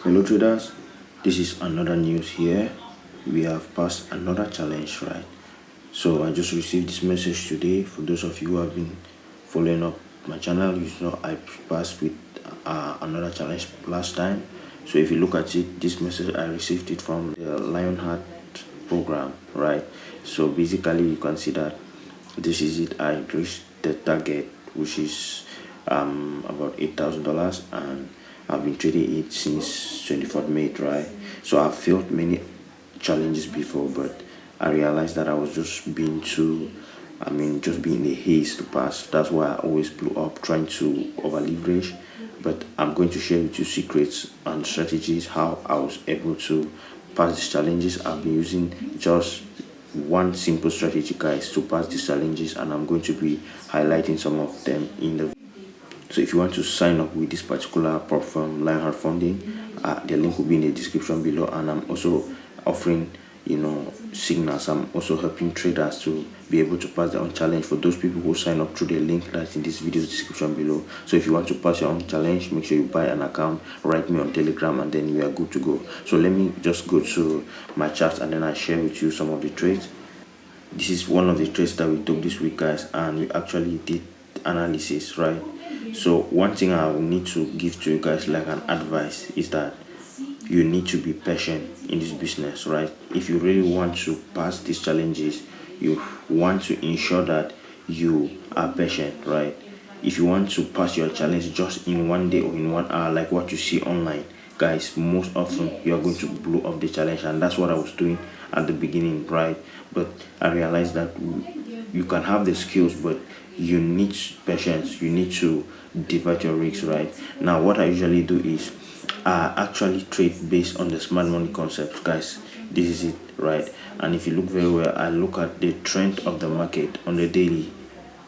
Hello traders, this is another news here. We have passed another challenge, right? So I just received this message today. For those of you who have been following up my channel, you know I passed with another challenge last time. So if you look at it, this message I received it from the Lionheart program, right? So basically you can see that this is it. I reached the target, which is about $8,000, and I've been trading it since 24th May, right? So I've failed many challenges before, but I realized that I was just being just being in a haste to pass. That's why I always blew up trying to over leverage. But I'm going to share with you secrets and strategies how I was able to pass these challenges. I've been using just one simple strategy, guys, to pass these challenges, and I'm going to be highlighting some of them in the. So if you want to sign up with this particular platform, Lionheart Funding, the link will be in the description below. And I'm also offering signals. I'm also helping traders to be able to pass their own challenge for those people who sign up through the link that's in this video's description below. So if you want to pass your own challenge, make sure you buy an account, write me on Telegram, and then we are good to go. So let me just go to my charts and then I share with you some of the trades. This is one of the trades that we took this week, guys, and we actually did analysis, right? So one thing I will need to give to you guys like an advice is that you need to be patient in this business, right? If you really want to pass these challenges, you want to ensure that you are patient, right? If you want to pass your challenge just in one day or in 1 hour, like what you see online, guys, most often you are going to blow up the challenge, and that's what I was doing at the beginning, right? But I realized that you can have the skills, but you need patience. You need to divide your risks, right? Now what I usually do is I actually trade based on the smart money concept, guys. This is it, right? And if you look very well, I look at the trend of the market on the daily,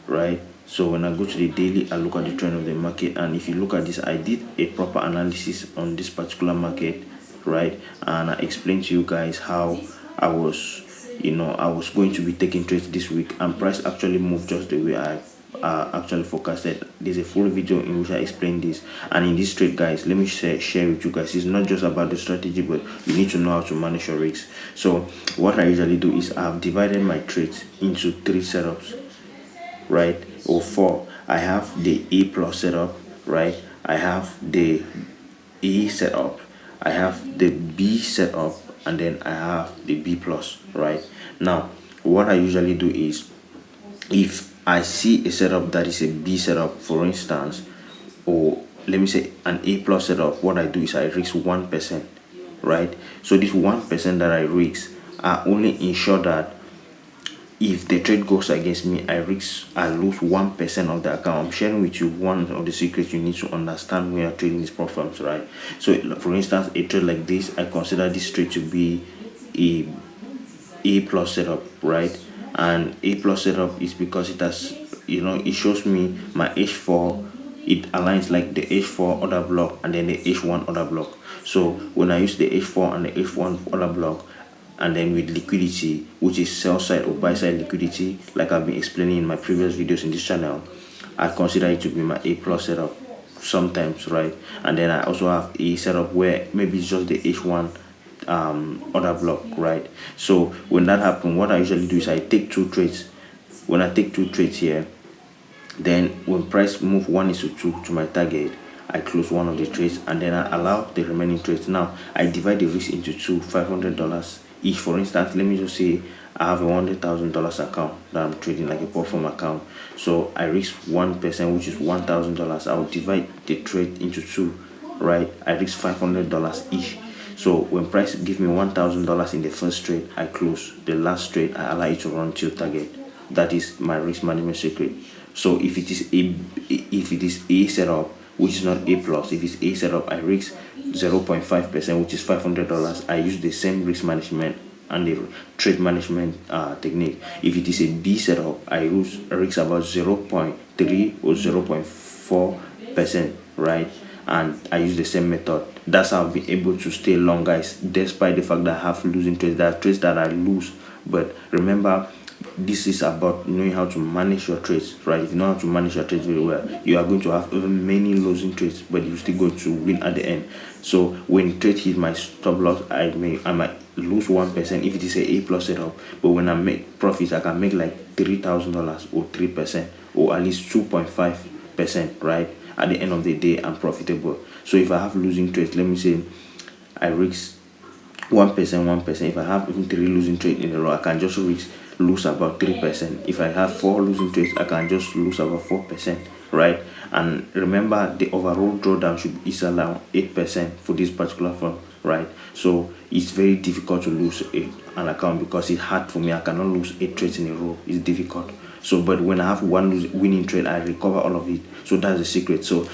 right? So when I go to the daily, I look at the trend of the market, and if you look at this, I did a proper analysis on this particular market, right? And I explained to you guys how I was going to be taking trades this week, and price actually moved just the way I actually forecasted. There's a full video in which I explain this. And in this trade, guys, let me share with you guys, it's not just about the strategy, but you need to know how to manage your risks. So what I usually do is I've divided my trades into 3 setups, right, or 4. I have the A plus setup, right? I have the A setup, I have the B setup, and then I have the B plus, right? Now what I usually do is, if I see a setup that is a B setup, for instance, or let me say an A plus setup, what I do is I risk 1%, right? So this 1% that I risk, I only ensure that if the trade goes against me, I lose 1% of the account. I'm sharing with you one of the secrets you need to understand when you're trading these platforms, right? So for instance, a trade like this, I consider this trade to be a plus setup, right? And A plus setup is because it has, it shows me my H4. It aligns like the H4 order block and then the H1 order block. So when I use the H4 and the H1 order block, and then with liquidity, which is sell side or buy side liquidity, like I've been explaining in my previous videos in this channel, I consider it to be my A plus setup sometimes, right? And then I also have a setup where maybe it's just the H1 order block, right? So when that happens, what I usually do is I take 2 trades. When I take 2 trades here, then when price move 1:2 to my target, I close one of the trades, and then I allow the remaining trades. Now I divide the risk into 2, $500 each. For instance, let me just say I have a $100,000 account that I'm trading, like a platform account. So I risk 1%, which is $1,000. I will divide the trade into 2, right? I risk $500 each. So when price give me $1,000 in the first trade, I close. The last trade, I allow it to run till target. That is my risk management secret. So if it is a setup, which is not A plus, if it's A setup, I risk 0.5%, which is $500. I use the same risk management and the trade management technique. If it is a B setup, I risk about 0.3 or 0.4%, right? And I use the same method. That's how I've been able to stay long, guys, despite the fact that I have losing trades. There are trades that I lose, but remember, this is about knowing how to manage your trades, right? If you know how to manage your trades very well, you are going to have even many losing trades, but you still going to win at the end. So when trade hit my stop loss, I might lose 1% if it is a plus setup, but when I make profits, I can make like $3,000 or 3% or at least 2.5%, right? At the end of the day, I'm profitable. So if I have losing trades, let me say I risk 1%. If I have even 3 losing trades in a row, I can just lose about 3%. If I have 4 losing trades, I can just lose about 4%, right? And remember, the overall drawdown is around 8% for this particular firm, right? So it's very difficult to lose an account because it's hard for me. I cannot lose 8 trades in a row. It's difficult. So but when I have one winning trade, I recover all of it. So that's the secret. So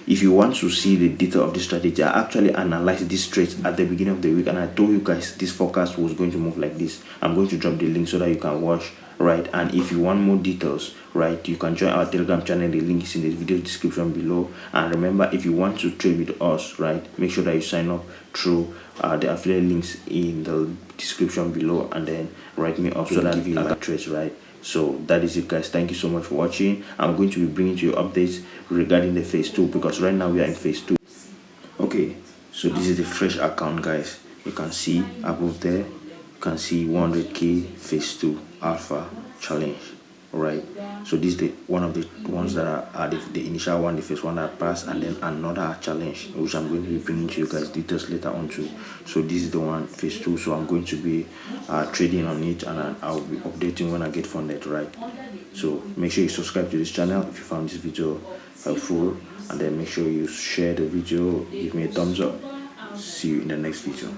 if you want to see the detail of this strategy, I actually analyzed this trades at the beginning of the week, and I told you guys this forecast was going to move like this. I'm going to drop the link so that you can watch, right? And if you want more details, right, you can join our Telegram channel. The link is in the video description below. And remember, if you want to trade with us, right, make sure that you sign up through the affiliate links in the description below, and then write me up so that I give you like trades, right? So that is it, guys. Thank you so much for watching. I'm going to be bringing to you updates regarding the phase 2, because right now we are in phase 2. Okay, so this is the fresh account, guys. You can see above there, you can see 100k phase 2 alpha challenge. All right, so this is the one of the ones that are the initial one, the first one that passed, and then another challenge which I'm going to be bringing to you guys details later on too. So this is the one phase 2, so I'm going to be trading on it, and I'll be updating when I get funded, right? So make sure you subscribe to this channel if you found this video helpful, and then make sure you share the video, give me a thumbs up. See you in the next video.